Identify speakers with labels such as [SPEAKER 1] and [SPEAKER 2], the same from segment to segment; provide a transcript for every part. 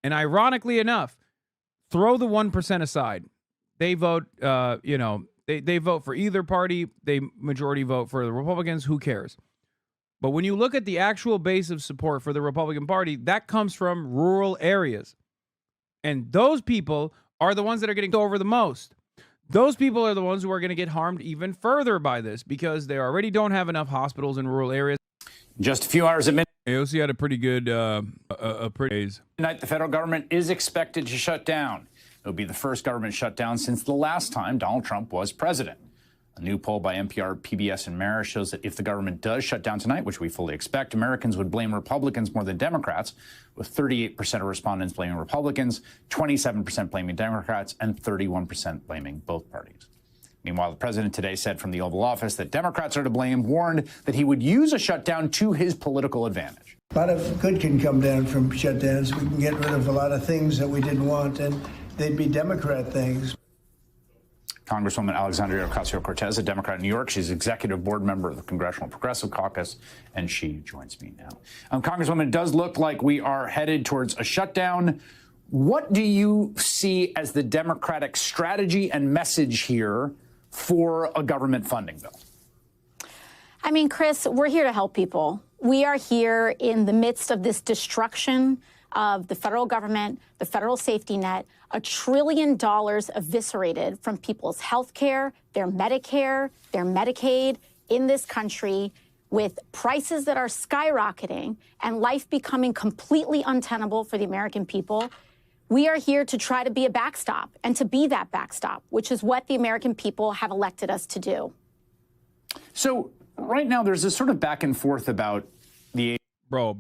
[SPEAKER 1] And ironically enough, throw the 1% aside. They vote, they vote for either party. They majority vote for the Republicans. Who cares? But when you look at the actual base of support for the Republican Party, that comes from rural areas. And those people are the ones that are getting over the most. Those people are the ones who are going to get harmed even further by this because they already don't have enough hospitals in rural areas.
[SPEAKER 2] Just a few hours at midnight.
[SPEAKER 1] AOC had a pretty good praise.
[SPEAKER 2] Tonight, the federal government is expected to shut down. It will be the first government shutdown since the last time Donald Trump was president. A new poll by NPR, PBS, and Marist shows that if the government does shut down tonight, which we fully expect, Americans would blame Republicans more than Democrats, with 38% of respondents blaming Republicans, 27% blaming Democrats, and 31% blaming both parties. Meanwhile, the president today said from the Oval Office that Democrats are to blame, warned that he would use a shutdown to his political advantage.
[SPEAKER 3] A lot of good can come down from shutdowns. We can get rid of a lot of things that we didn't want, and they'd be Democrat things.
[SPEAKER 2] Congresswoman Alexandria Ocasio-Cortez, a Democrat in New York. She's executive board member of the Congressional Progressive Caucus, and she joins me now. Congresswoman, it does look like we are headed towards a shutdown. What do you see as the Democratic strategy and message here for a government funding bill?
[SPEAKER 4] I mean, Chris, we're here to help people. We are here in the midst of this destruction of the federal government, the federal safety net, $1 trillion eviscerated from people's health care, their Medicare, their Medicaid in this country, with prices that are skyrocketing and life becoming completely untenable for the American people. We are here to try to be a backstop and to be that backstop, which is what the American people have elected us to do.
[SPEAKER 2] So right now there's this sort of back and forth about the...
[SPEAKER 1] Bro.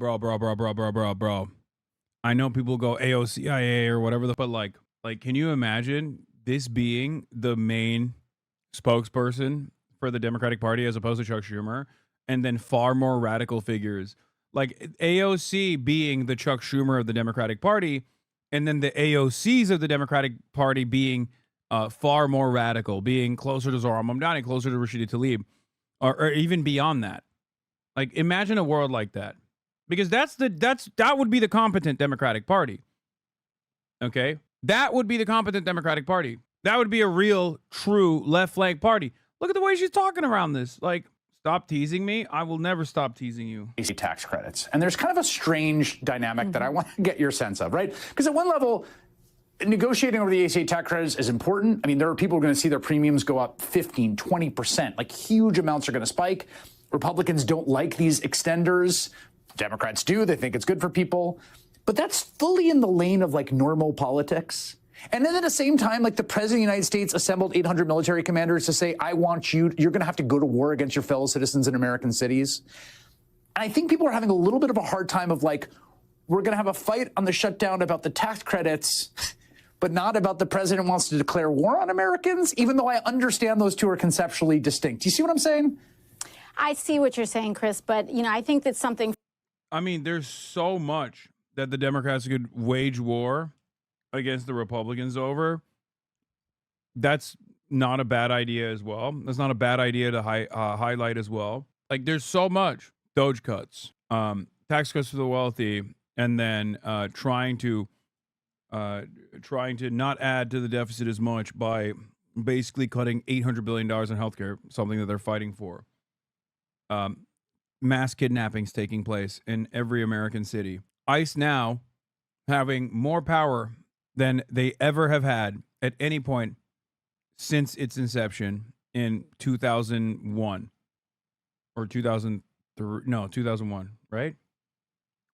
[SPEAKER 1] I know people go AOC or whatever, but like, can you imagine this being the main spokesperson for the Democratic Party as opposed to Chuck Schumer, and then far more radical figures like AOC being the Chuck Schumer of the Democratic Party, and then the AOCs of the Democratic Party being far more radical, being closer to Zohra Mamdani, closer to Rashida Tlaib, or even beyond that. Like, imagine a world like that. Because that would be the competent Democratic Party. Okay? That would be the competent Democratic Party. That would be a real, true left flank party. Look at the way she's talking around this. Like, stop teasing me. I will never stop teasing you.
[SPEAKER 2] Tax credits. And there's kind of a strange dynamic that I want to get your sense of, right? Because at one level, negotiating over the ACA tax credits is important. I mean, there are people who are going to see their premiums go up 15, 20%. Like, huge amounts are going to spike. Republicans don't like these extenders. Democrats do. They think it's good for people. But that's fully in the lane of, like, normal politics. And then at the same time, like, the president of the United States assembled 800 military commanders to say, I want you're going to have to go to war against your fellow citizens in American cities. And I think people are having a little bit of a hard time of, like, we're going to have a fight on the shutdown about the tax credits, but not about the president wants to declare war on Americans, even though I understand those two are conceptually distinct. Do you see what I'm saying?
[SPEAKER 4] I see what you're saying, Chris, but, I think that's something.
[SPEAKER 1] I mean, there's so much that the Democrats could wage war against the Republicans over. That's not a bad idea as well. That's not a bad idea to highlight as well. Like, there's so much. Doge cuts, tax cuts for the wealthy, and then trying to not add to the deficit as much by basically cutting $800 billion in healthcare, something that they're fighting for. Mass kidnappings taking place in every American city. ICE now having more power than they ever have had at any point since its inception in 2001 or 2001, right?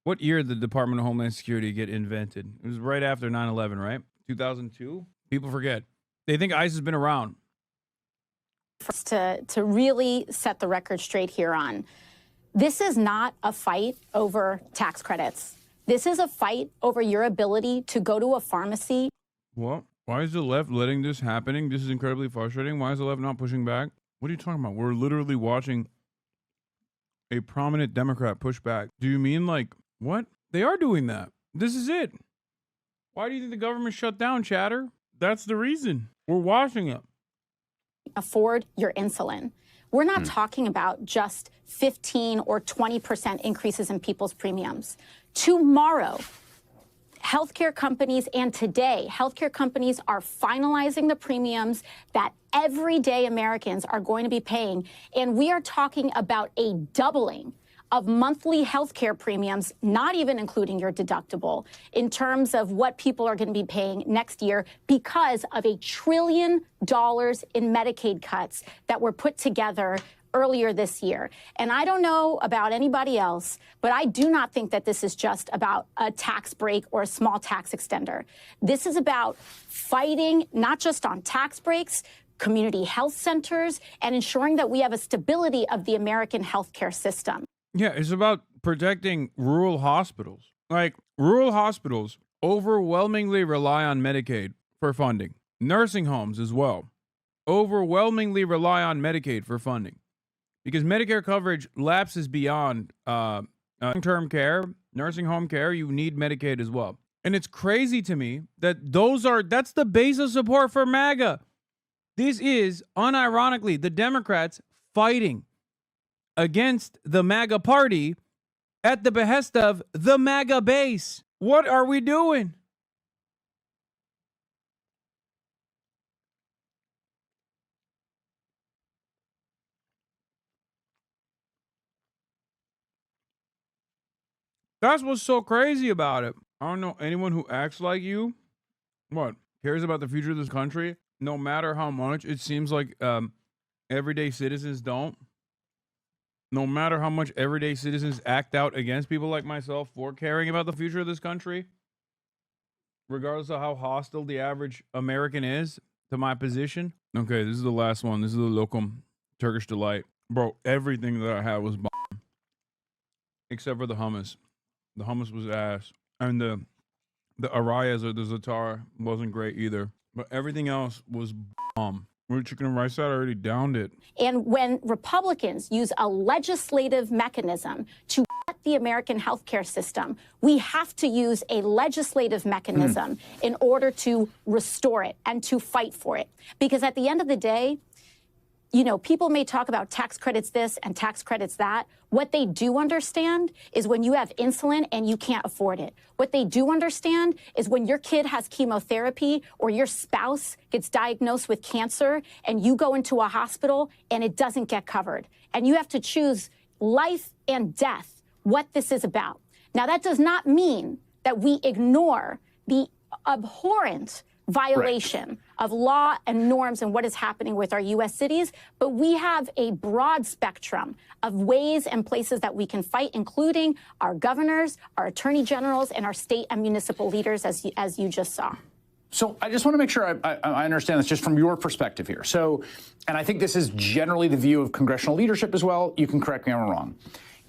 [SPEAKER 1] What year did the Department of Homeland Security get invented? It was right after 9/11, right? 2002? People forget. They think ICE has been around.
[SPEAKER 4] To really set the record straight here on, this is not a fight over tax credits. This is a fight over your ability to go to a pharmacy.
[SPEAKER 1] What? Why is the left letting this happening? This is incredibly frustrating. Why is the left not pushing back? What are you talking about? We're literally watching a prominent Democrat push back. Do you mean, like, what? They are doing that. This is it. Why do you think the government shut down, chatter? That's the reason. We're watching it.
[SPEAKER 4] Afford your insulin. We're not talking about just 15 or 20% increases in people's premiums. Tomorrow, healthcare companies, and today, healthcare companies are finalizing the premiums that everyday Americans are going to be paying. And we are talking about a doubling of monthly healthcare premiums, not even including your deductible, in terms of what people are going to be paying next year because of $1 trillion in Medicaid cuts that were put together earlier this year. And I don't know about anybody else, but I do not think that this is just about a tax break or a small tax extender. This is about fighting not just on tax breaks, community health centers, and ensuring that we have a stability of the American healthcare system.
[SPEAKER 1] Yeah, it's about protecting rural hospitals. Like, rural hospitals overwhelmingly rely on Medicaid for funding. Nursing homes as well overwhelmingly rely on Medicaid for funding because Medicare coverage lapses beyond long-term care, nursing home care. You need Medicaid as well. And it's crazy to me that that's the base of support for MAGA. This is, unironically, the Democrats fighting against the MAGA party at the behest of the MAGA base. What are we doing? That's what's so crazy about it. I don't know anyone who acts like you. What? Cares about the future of this country, no matter how much it seems like everyday citizens don't. No matter how much everyday citizens act out against people like myself for caring about the future of this country, regardless of how hostile the average American is to my position. Okay, this is the last one. This is the Lokum Turkish Delight. Bro, everything that I had was bomb. Except for the hummus. The hummus was ass. And the arayas or the za'atar wasn't great either. But everything else was bomb. With chicken and rice, I already downed it.
[SPEAKER 4] And when Republicans use a legislative mechanism to cut the American healthcare system, we have to use a legislative mechanism in order to restore it and to fight for it. Because at the end of the day, you know, people may talk about tax credits this and tax credits that. What they do understand is when you have insulin and you can't afford it. What they do understand is when your kid has chemotherapy or your spouse gets diagnosed with cancer and you go into a hospital and it doesn't get covered. And you have to choose life and death, what this is about. Now, that does not mean that we ignore the abhorrent violation of law and norms and what is happening with our U.S. cities, but we have a broad spectrum of ways and places that we can fight, including our governors, our attorney generals, and our state and municipal leaders, as you just saw.
[SPEAKER 2] So I just want to make sure I understand this just from your perspective here. So, and I think this is generally the view of congressional leadership as well. You can correct me if I'm wrong.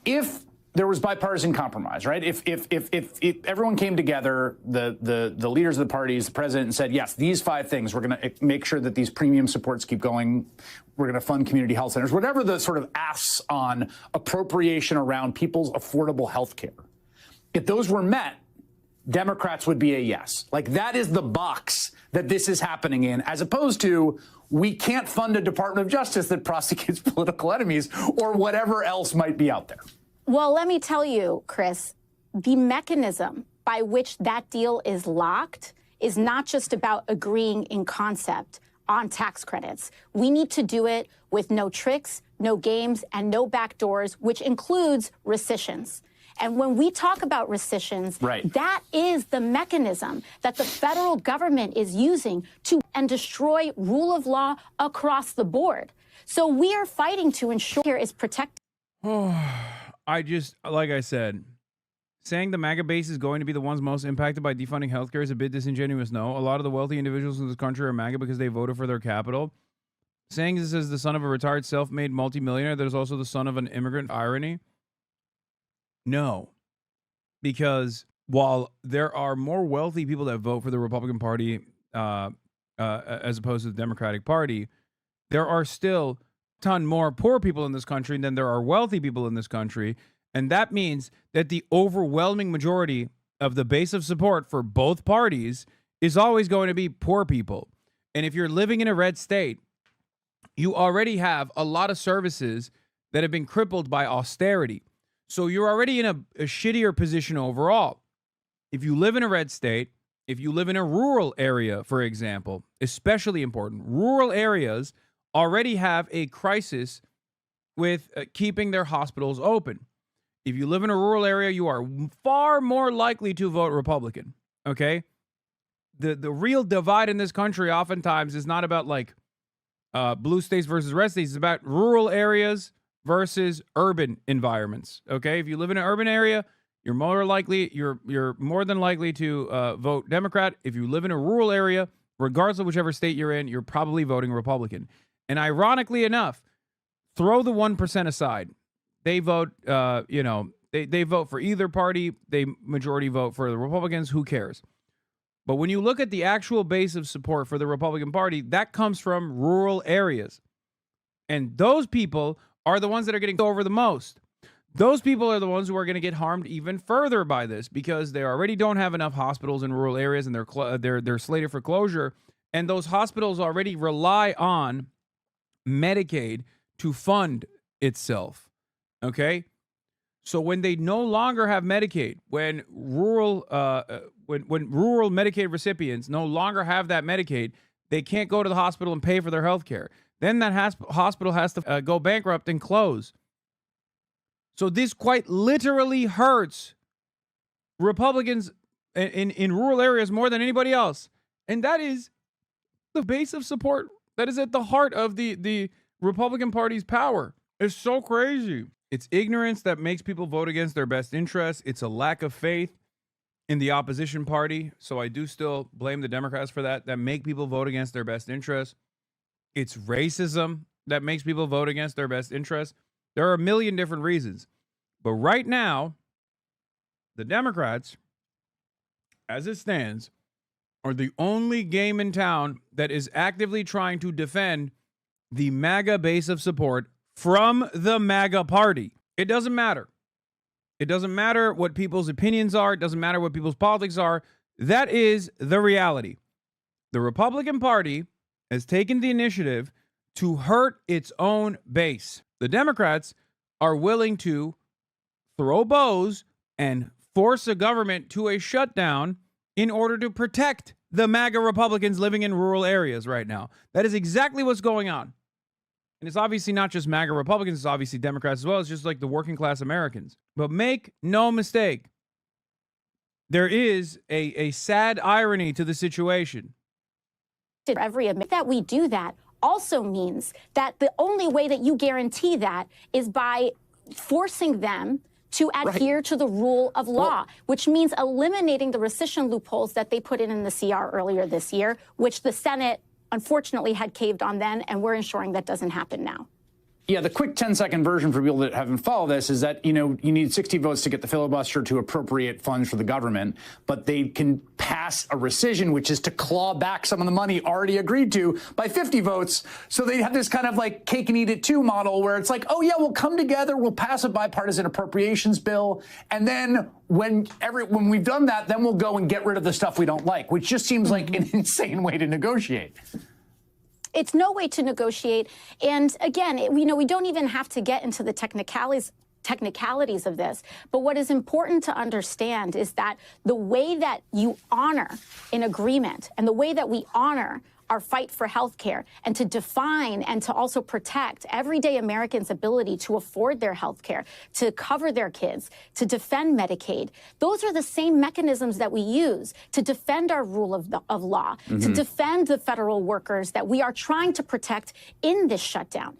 [SPEAKER 2] If there was bipartisan compromise, right? If everyone came together, the leaders of the parties, the president, and said, yes, these 5 things, we're going to make sure that these premium supports keep going. We're going to fund community health centers, whatever the sort of asks on appropriation around people's affordable health care. If those were met, Democrats would be a yes. Like, that is the box that this is happening in, as opposed to we can't fund a Department of Justice that prosecutes political enemies or whatever else might be out there.
[SPEAKER 4] Well, let me tell you, Chris, the mechanism by which that deal is locked is not just about agreeing in concept on tax credits. We need to do it with no tricks, no games, and no backdoors, which includes rescissions. And when we talk about rescissions, that is the mechanism that the federal government is using to and destroy rule of law across the board. So we are fighting to ensure here is protected.
[SPEAKER 1] Like I said, saying the MAGA base is going to be the ones most impacted by defunding healthcare is a bit disingenuous. No, a lot of the wealthy individuals in this country are MAGA because they voted for their capital. Saying this as the son of a retired self-made multimillionaire that is also the son of an immigrant, irony? No, because while there are more wealthy people that vote for the Republican Party as opposed to the Democratic Party, there are still a ton more poor people in this country than there are wealthy people in this country. And that means that the overwhelming majority of the base of support for both parties is always going to be poor people. And if you're living in a red state, you already have a lot of services that have been crippled by austerity. So you're already in a shittier position overall. If you live in a red state, if you live in a rural area, for example, especially important, rural areas already have a crisis with keeping their hospitals open. If you live in a rural area, you are far more likely to vote Republican. Okay? The real divide in this country oftentimes is not about like blue states versus red states. It's about rural areas versus urban environments. Okay? If you live in an urban area, you're more than likely to vote Democrat. If you live in a rural area, regardless of whichever state you're in, you're probably voting Republican. And ironically enough, throw the 1% aside. They vote, they vote for either party. They majority vote for the Republicans. Who cares? But when you look at the actual base of support for the Republican Party, that comes from rural areas. And those people are the ones that are getting over the most. Those people are the ones who are going to get harmed even further by this because they already don't have enough hospitals in rural areas and they're slated for closure. And those hospitals already rely on Medicaid to fund itself. Okay? So when they no longer have Medicaid, when rural Medicaid recipients no longer have that Medicaid, they can't go to the hospital and pay for their health care. Then that hospital has to go bankrupt and close. So this quite literally hurts Republicans in rural areas more than anybody else. And that is the base of support that is at the heart of the Republican Party's power. It's so crazy. It's ignorance that makes people vote against their best interests. It's a lack of faith in the opposition party. So I do still blame the Democrats for that make people vote against their best interests. It's racism that makes people vote against their best interests. There are a million different reasons. But right now, the Democrats, as it stands, are the only game in town that is actively trying to defend the MAGA base of support from the MAGA party. It doesn't matter. It doesn't matter what people's opinions are. It doesn't matter what people's politics are. That is the reality. The Republican Party has taken the initiative to hurt its own base. The Democrats are willing to throw bows and force a government to a shutdown in order to protect the MAGA Republicans living in rural areas right now. That is exactly what's going on. And it's obviously not just MAGA Republicans, it's obviously Democrats as well. It's just like the working class Americans. But make no mistake, there is a sad irony to the situation.
[SPEAKER 4] Every admit that we do that also means that the only way that you guarantee that is by forcing them to adhere to the rule of law, which means eliminating the rescission loopholes that they put in the CR earlier this year, which the Senate unfortunately had caved on then, and we're ensuring that doesn't happen now.
[SPEAKER 2] Yeah, the quick 10-second version for people that haven't followed this is that, you need 60 votes to get the filibuster to appropriate funds for the government, but they can pass a rescission, which is to claw back some of the money already agreed to by 50 votes. So they have this kind of like cake and eat it too model where it's like, oh yeah, we'll come together, we'll pass a bipartisan appropriations bill, and then when we've done that, then we'll go and get rid of the stuff we don't like, which just seems like an insane way to negotiate.
[SPEAKER 4] It's no way to negotiate. And again, we don't even have to get into the technicalities of this. But what is important to understand is that the way that you honor an agreement and the way that we honor our fight for health care and to define and to also protect everyday Americans' ability to afford their health care, to cover their kids, to defend Medicaid. Those are the same mechanisms that we use to defend our rule of law, to defend the federal workers that we are trying to protect in this shutdown.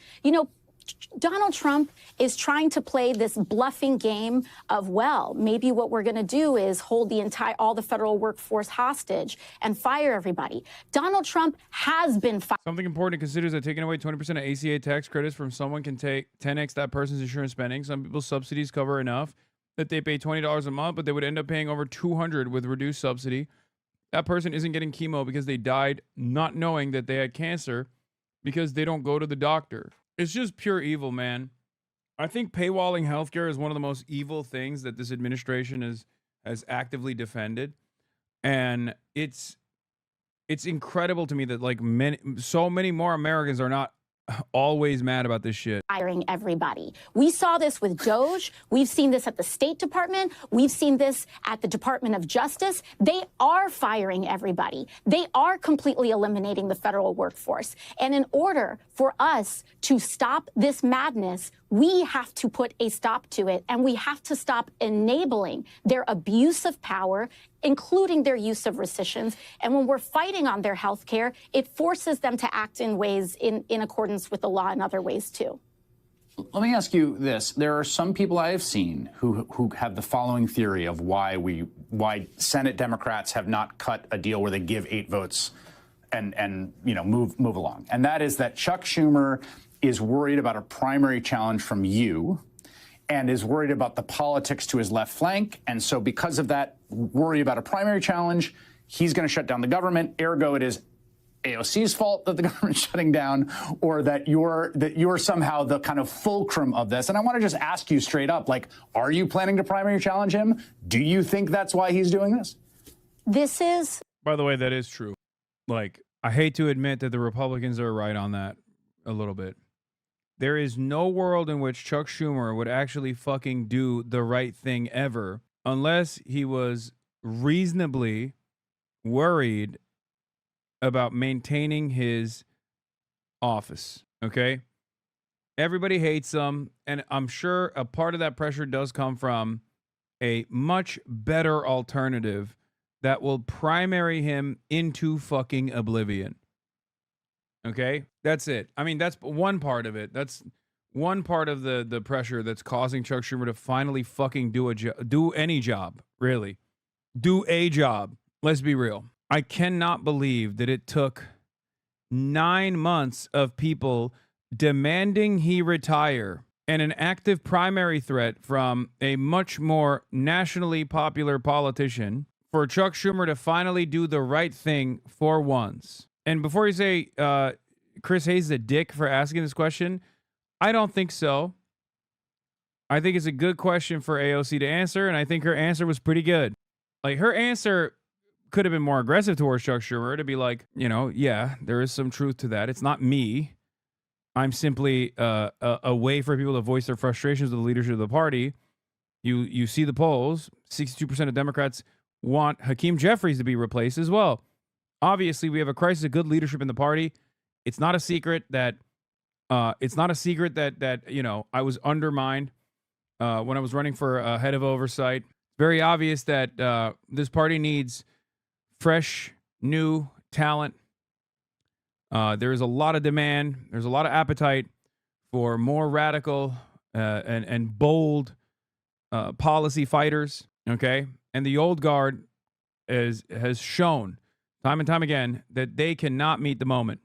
[SPEAKER 4] Donald Trump is trying to play this bluffing game of, well, maybe what we're going to do is hold all the federal workforce hostage and fire everybody. Donald Trump has been fired.
[SPEAKER 1] Something important to consider is that taking away 20% of ACA tax credits from someone can take 10x that person's insurance spending. Some people's subsidies cover enough that they pay $20 a month, but they would end up paying over $200 with reduced subsidy. That person isn't getting chemo because they died not knowing that they had cancer because they don't go to the doctor. It's just pure evil, man. I think paywalling healthcare is one of the most evil things that this administration has actively defended. And it's incredible to me that so many more Americans are not always mad about this shit.
[SPEAKER 4] Firing everybody. We saw this with DOJ. We've seen this at the State Department. We've seen this at the Department of Justice. They are firing everybody. They are completely eliminating the federal workforce. And in order for us to stop this madness, we have to put a stop to it, and we have to stop enabling their abuse of power, including their use of rescissions. And when we're fighting on their health care, it forces them to act in ways in accordance with the law in other ways, too.
[SPEAKER 2] Let me ask you this. There are some people I have seen who have the following theory of why Senate Democrats have not cut a deal where they give 8 votes and move along. And that is that Chuck Schumer is worried about a primary challenge from you and is worried about the politics to his left flank. And so because of that worry about a primary challenge, he's going to shut down the government. Ergo, it is AOC's fault that the government's shutting down, or that you're somehow the kind of fulcrum of this. And I want to just ask you straight up, like, are you planning to primary challenge him? Do you think that's why he's doing this?
[SPEAKER 4] This is...
[SPEAKER 1] By the way, that is true. Like, I hate to admit that the Republicans are right on that a little bit. There is no world in which Chuck Schumer would actually fucking do the right thing ever unless he was reasonably worried about maintaining his office, okay? Everybody hates him, and I'm sure a part of that pressure does come from a much better alternative that will primary him into fucking oblivion. Okay? That's it. I mean, that's one part of it. That's one part of the pressure that's causing Chuck Schumer to finally fucking do any job, really. Do a job. Let's be real. I cannot believe that it took 9 months of people demanding he retire and an active primary threat from a much more nationally popular politician for Chuck Schumer to finally do the right thing for once. And before you say Chris Hayes is a dick for asking this question, I don't think so. I think it's a good question for AOC to answer, and I think her answer was pretty good. Like, her answer could have been more aggressive towards Chuck Schumer to be like, yeah, there is some truth to that. It's not me. I'm simply a way for people to voice their frustrations with the leadership of the party. You see the polls. 62% of Democrats want Hakeem Jeffries to be replaced as well. Obviously, we have a crisis of good leadership in the party. It's not a secret that I was undermined when I was running for head of oversight. Very obvious that this party needs fresh, new talent. There is a lot of demand. There's a lot of appetite for more radical and bold policy fighters. Okay, and the old guard has shown time and time again that they cannot meet the moment.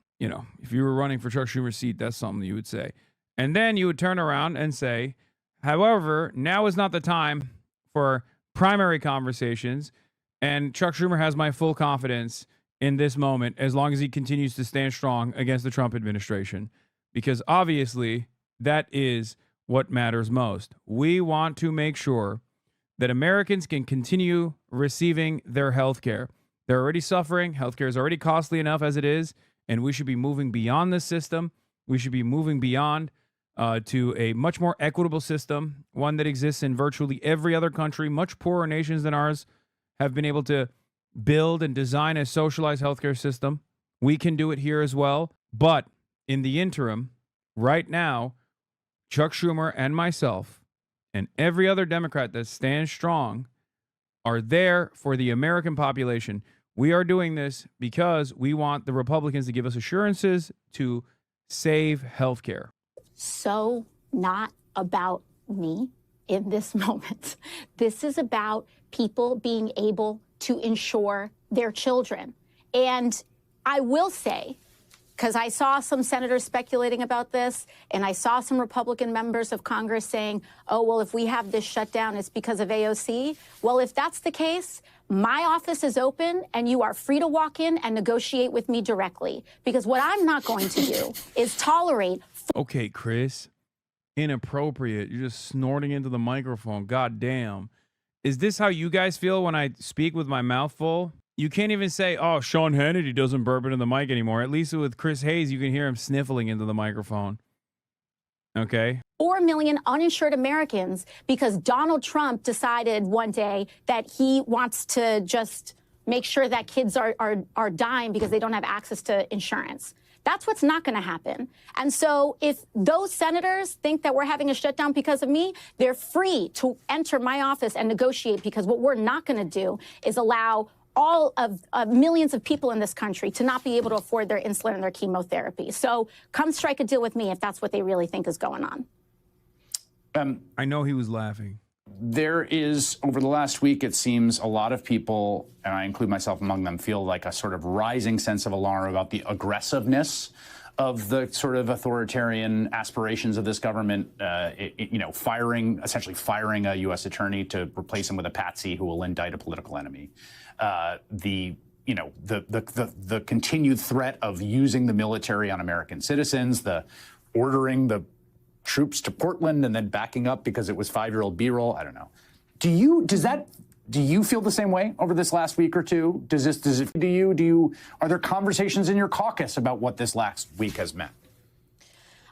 [SPEAKER 1] If you were running for Chuck Schumer's seat, that's something you would say. And then you would turn around and say, however, now is not the time for primary conversations, and Chuck Schumer has my full confidence in this moment as long as he continues to stand strong against the Trump administration, because obviously that is what matters most. We want to make sure that Americans can continue receiving their health care. They're already suffering. Healthcare is already costly enough as it is, and we should be moving beyond this system. We should be moving beyond to a much more equitable system, one that exists in virtually every other country. Much poorer nations than ours have been able to build and design a socialized healthcare system. We can do it here as well. But in the interim, right now, Chuck Schumer and myself and every other Democrat that stands strong are there for the American population. We are doing this because we want the Republicans to give us assurances to save healthcare.
[SPEAKER 4] So not about me in this moment. This is about people being able to insure their children. And I will say, because I saw some senators speculating about this, and I saw some Republican members of Congress saying, oh, well, if we have this shutdown, it's because of AOC. Well, if that's the case, my office is open, and you are free to walk in and negotiate with me directly. Because what I'm not going to do is tolerate...
[SPEAKER 1] Okay, Chris. Inappropriate. You're just snorting into the microphone. God damn. Is this how you guys feel when I speak with my mouth full? You can't even say, oh, Sean Hannity doesn't burp into the mic anymore. At least with Chris Hayes, you can hear him sniffling into the microphone. Okay.
[SPEAKER 4] 4 million uninsured Americans because Donald Trump decided one day that he wants to just make sure that kids are dying because they don't have access to insurance. That's what's not going to happen. And so if those senators think that we're having a shutdown because of me, they're free to enter my office and negotiate, because what we're not going to do is allow all of millions of people in this country to not be able to afford their insulin and their chemotherapy. So come strike a deal with me if that's what they really think is going on.
[SPEAKER 1] I know he was laughing.
[SPEAKER 2] There is, over the last week, it seems a lot of people, and I include myself among them, feel like a sort of rising sense of alarm about the aggressiveness of the sort of authoritarian aspirations of this government, essentially firing a U.S. attorney to replace him with a patsy who will indict a political enemy. The continued threat of using the military on American citizens, the ordering the troops to Portland and then backing up because it was 5-year-old B-roll. I don't know. Do you feel the same way over this last week or two? Are there conversations in your caucus about what this last week has meant?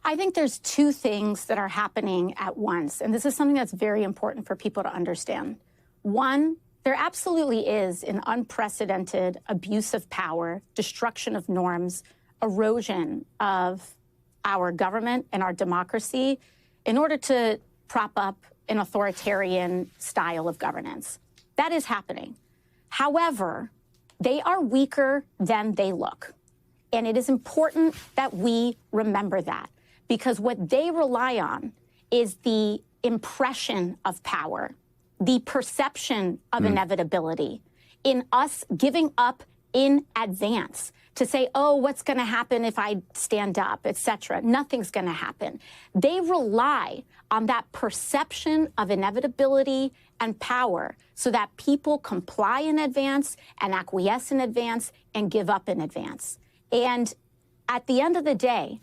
[SPEAKER 4] I think there's two things that are happening at once, and this is something that's very important for people to understand. One, there absolutely is an unprecedented abuse of power, destruction of norms, erosion of our government and our democracy in order to prop up an authoritarian style of governance. That is happening. However, they are weaker than they look. And it is important that we remember that, because what they rely on is the impression of power, the perception of inevitability, in us giving up in advance to say, oh, what's going to happen if I stand up, et cetera. Nothing's going to happen. They rely on that perception of inevitability and power so that people comply in advance and acquiesce in advance and give up in advance. And at the end of the day,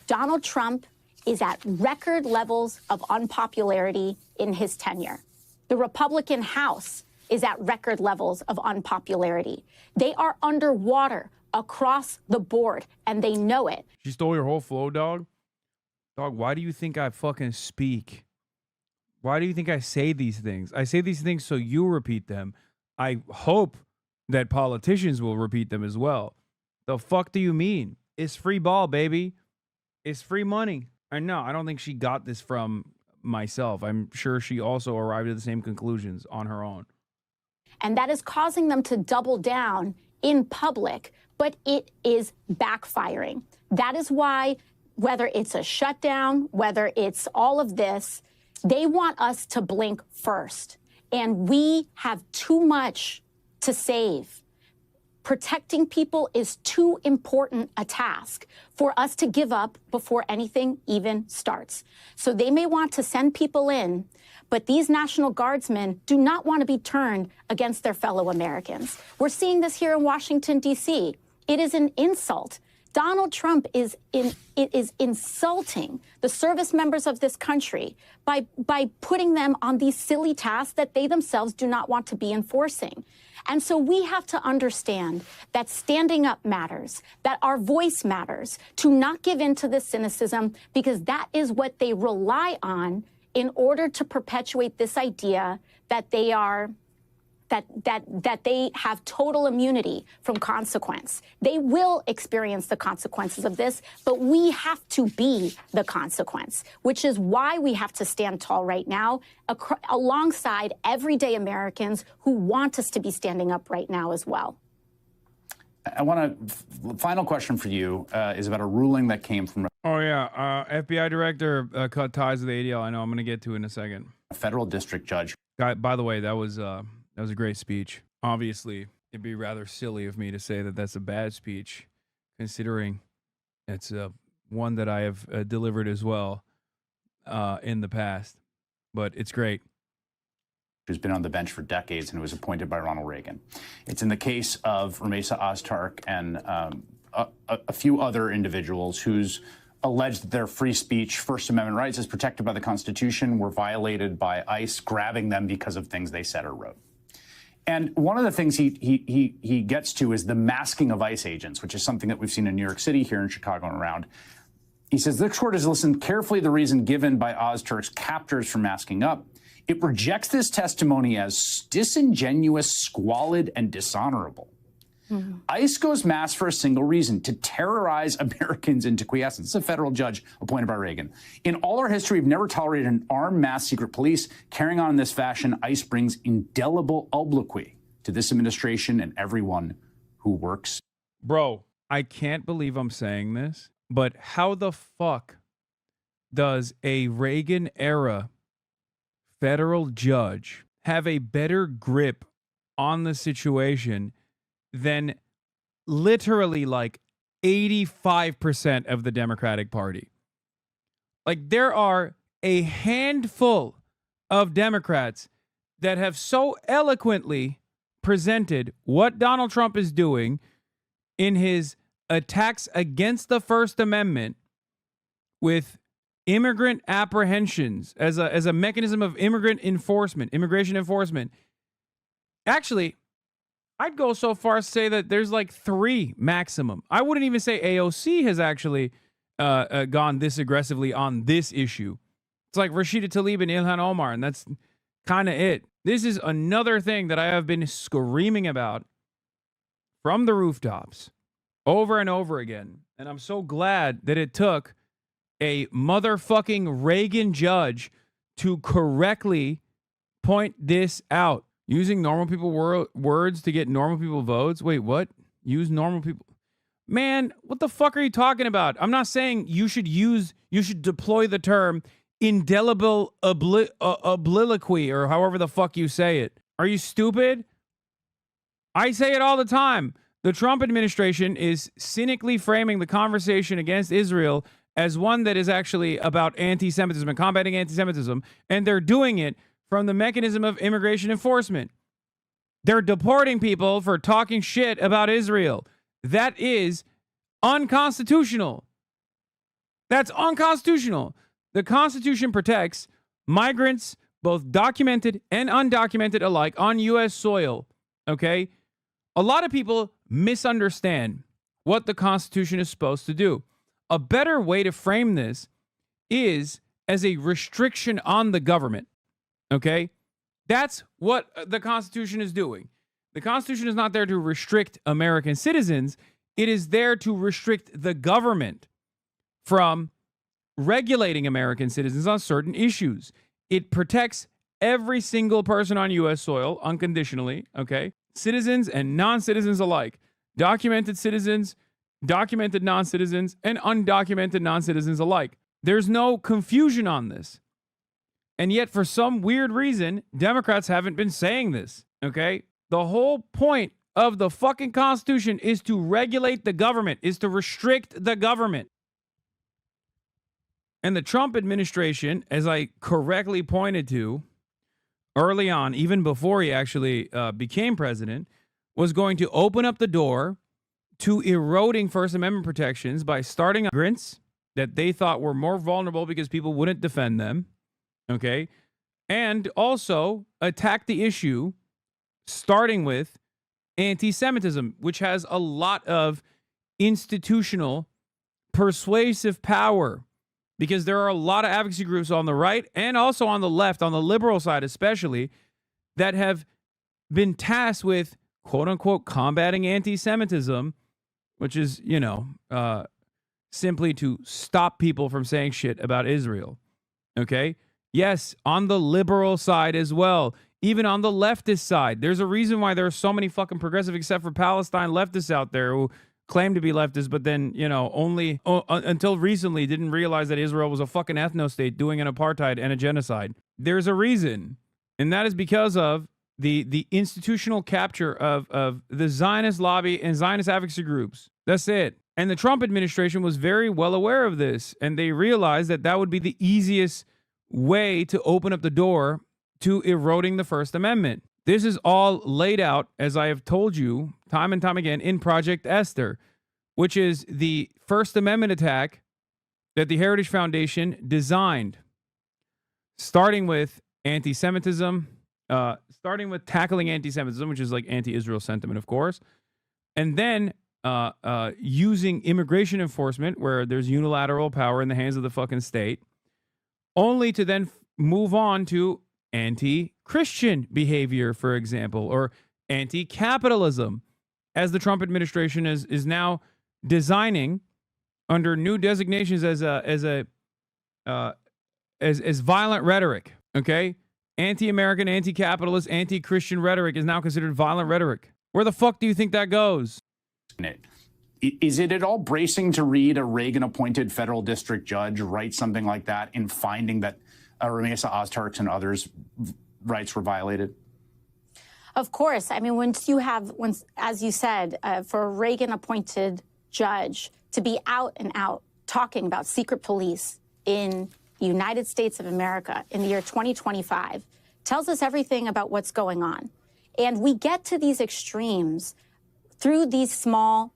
[SPEAKER 4] Donald Trump is at record levels of unpopularity in his tenure. The Republican House is at record levels of unpopularity. They are underwater across the board, and they know it.
[SPEAKER 1] She stole your whole flow, dog. Dog, why do you think I fucking speak? Why do you think I say these things? I say these things so you repeat them. I hope that politicians will repeat them as well. The fuck do you mean? It's free ball, baby. It's free money. I know. I don't think she got this from myself. I'm sure she also arrived at the same conclusions on her own.
[SPEAKER 4] And that is causing them to double down in public, but it is backfiring. That is why, whether it's a shutdown, whether it's all of this, they want us to blink first. And we have too much to save. Protecting people is too important a task for us to give up before anything even starts. So they may want to send people in, but these National Guardsmen do not want to be turned against their fellow Americans. We're seeing this here in Washington, D.C. It is an insult. Donald Trump is insulting the service members of this country by putting them on these silly tasks that they themselves do not want to be enforcing. And so we have to understand that standing up matters, that our voice matters, to not give in to this cynicism, because that is what they rely on in order to perpetuate this idea that they are that they have total immunity from consequence. They will experience the consequences of this, but we have to be the consequence, which is why we have to stand tall right now alongside everyday Americans who want us to be standing up right now as well.
[SPEAKER 2] Final question for you is about a ruling that came from
[SPEAKER 1] FBI director cut ties with the ADL. I know I'm going to get to it in a second.
[SPEAKER 2] a federal district judge.
[SPEAKER 1] By the way, that was a great speech. Obviously, it'd be rather silly of me to say that that's a bad speech, considering it's one that I have delivered as well in the past. But it's great.
[SPEAKER 2] Who's been on the bench for decades and who was appointed by Ronald Reagan. It's in the case of Ramesa Oztark and a few other individuals whose alleged that their free speech, First Amendment rights as protected by the Constitution, were violated by ICE grabbing them because of things they said or wrote. And one of the things he gets to is the masking of ICE agents, which is something that we've seen in New York City, here in Chicago and around. He says, this court has listened carefully to the reason given by Ozturk's captors for masking up. It rejects this testimony as disingenuous, squalid, and dishonorable. ICE goes mass for a single reason, to terrorize Americans into quiescence. This is a federal judge appointed by Reagan. In all our history, we've never tolerated an armed mass secret police. Carrying on in this fashion, ICE brings indelible obloquy to this administration and everyone who works.
[SPEAKER 1] Bro, I can't believe I'm saying this, but how the fuck does a Reagan-era federal judge have a better grip on the situation than literally like 85% of the Democratic Party? Like, there are a handful of Democrats that have so eloquently presented what Donald Trump is doing in his attacks against the First Amendment with immigrant apprehensions as a mechanism of immigration enforcement. Actually, I'd go so far as to say that there's like 3 maximum. I wouldn't even say AOC has actually gone this aggressively on this issue. It's like Rashida Tlaib and Ilhan Omar, and that's kind of it. This is another thing that I have been screaming about from the rooftops over and over again. And I'm so glad that it took a motherfucking Reagan judge to correctly point this out. Using normal people words to get normal people votes? Wait, what? Use normal people? Man, what the fuck are you talking about? I'm not saying you should deploy the term indelible obliquity or however the fuck you say it. Are you stupid? I say it all the time. The Trump administration is cynically framing the conversation against Israel as one that is actually about anti-Semitism and combating anti-Semitism, and they're doing it from the mechanism of immigration enforcement. They're deporting people for talking shit about Israel. That is unconstitutional. That's unconstitutional. The Constitution protects migrants, both documented and undocumented alike, on U.S. soil. Okay? A lot of people misunderstand what the Constitution is supposed to do. A better way to frame this is as a restriction on the government. Okay? That's what the Constitution is doing. The Constitution is not there to restrict American citizens. It is there to restrict the government from regulating American citizens on certain issues. It protects every single person on U.S. soil unconditionally, okay? Citizens and non-citizens alike. Documented citizens, documented non-citizens, and undocumented non-citizens alike. There's no confusion on this. And yet, for some weird reason, Democrats haven't been saying this, okay? The whole point of the fucking Constitution is to regulate the government, is to restrict the government. And the Trump administration, as I correctly pointed to early on, even before he actually became president, was going to open up the door to eroding First Amendment protections by starting immigrants that they thought were more vulnerable because people wouldn't defend them. Okay. And also attack the issue starting with anti-Semitism, which has a lot of institutional persuasive power because there are a lot of advocacy groups on the right and also on the left, on the liberal side especially, that have been tasked with quote unquote combating anti-Semitism, which is, simply to stop people from saying shit about Israel. Okay. Yes, on the liberal side as well. Even on the leftist side. There's a reason why there are so many fucking progressive, except for Palestine leftists out there who claim to be leftists, but then, only until recently didn't realize that Israel was a fucking ethno-state doing an apartheid and a genocide. There's a reason. And that is because of the institutional capture of the Zionist lobby and Zionist advocacy groups. That's it. And the Trump administration was very well aware of this. And they realized that that would be the easiest way to open up the door to eroding the First Amendment. This is all laid out, as I have told you time and time again, in Project Esther, which is the First Amendment attack that the Heritage Foundation designed, starting with anti-Semitism, starting with tackling anti-Semitism, which is like anti-Israel sentiment, of course, and then using immigration enforcement, where there's unilateral power in the hands of the fucking state, only to then move on to anti-Christian behavior, for example, or anti-capitalism, as the Trump administration is now designing under new designations as violent rhetoric. Okay, anti-American, anti-capitalist, anti-Christian rhetoric is now considered violent rhetoric. Where the fuck do you think that goes?
[SPEAKER 2] Is it at all bracing to read a Reagan-appointed federal district judge write something like that in finding that Ramesa Ozturk's and others' rights were violated?
[SPEAKER 4] Of course. I mean, once, as you said, for a Reagan-appointed judge to be out and out talking about secret police in the United States of America in the year 2025 tells us everything about what's going on. And we get to these extremes through these small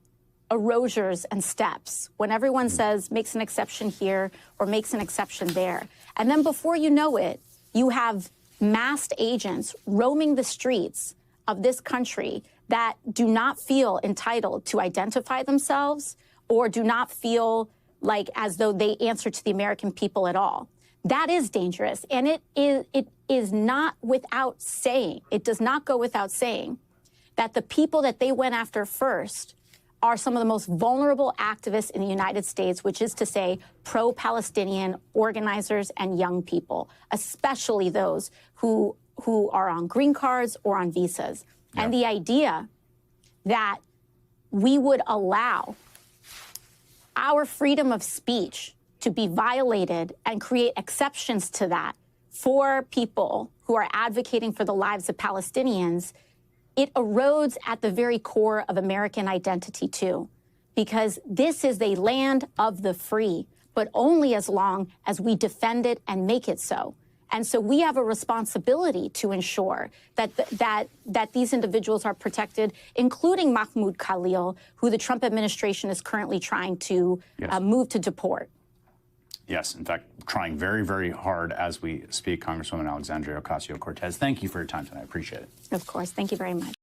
[SPEAKER 4] erasures and steps when everyone says makes an exception here or makes an exception there. And then before you know it, you have masked agents roaming the streets of this country that do not feel entitled to identify themselves or do not feel like as though they answer to the American people at all. That is dangerous. And it is not without saying, it does not go without saying that the people that they went after first are some of the most vulnerable activists in the United States, which is to say pro-Palestinian organizers and young people, especially those who are on green cards or on visas. Yeah. And the idea that we would allow our freedom of speech to be violated and create exceptions to that for people who are advocating for the lives of Palestinians, it erodes at the very core of American identity, too, because this is a land of the free, but only as long as we defend it and make it so. And so we have a responsibility to ensure that these individuals are protected, including Mahmoud Khalil, who the Trump administration is currently trying to move to deport.
[SPEAKER 2] Yes, in fact, trying very, very hard as we speak. Congresswoman Alexandria Ocasio-Cortez, thank you for your time tonight. I appreciate it.
[SPEAKER 4] Of course. Thank you very much.